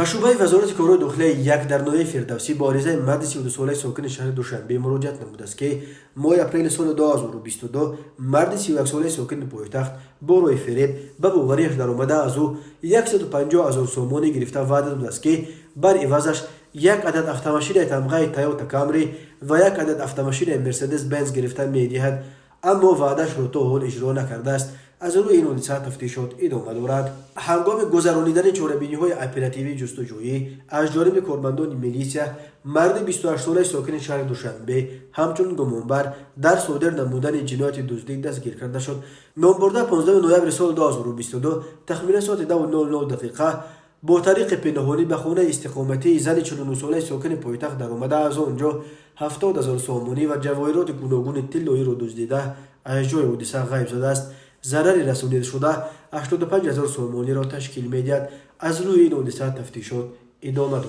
شعبه وزارت کارهای داخلی یک در نوع فردوسی با عریضه مرد 32 ساله ساکن شهر دوشنبه مراجعت نموده است که ماه اپریل سال 2022 مرد 31 ساله ساکن پایتخت با روی فریب به باوریش در آمده از او 150,000 سومانی گرفته وعده داده است که بر عوضش یک عدد автомашین تمغه تویوتا کامری و یک عدد автомашین مرسدس بنز گرفته می‌دهد، اما وعده‌اش را تا حال اجرا نکرده است. از روی این حادثه تفتیشات ادامه دارد. هنگام گذرانیدن چاره‌بینی‌های اپراتیوی جستجویی از جانب کارمندان میلیسیا، مرد 28 ساله ساکن شهر دوشنبه همچون گمانبر در صادر نمودن جنایت دزدی دستگیر کرده شد. نامبرده 15 نوامبر سال 2022 تخمین ساعت 2:00 دقیقه با طریق پنهانی به خانه استقامتی زن 49 ساله ساکن پایتخت در آمده، از آنجا 70,000 سومانی و جواهرات گوناگون طلایی را دزدیده از جای حادثه غیب شده است. ضرری رسانیده شده 85,000 سومانی را تشکیل می‌دهد. از روی این حادثه تفتیشات ادامه دارد.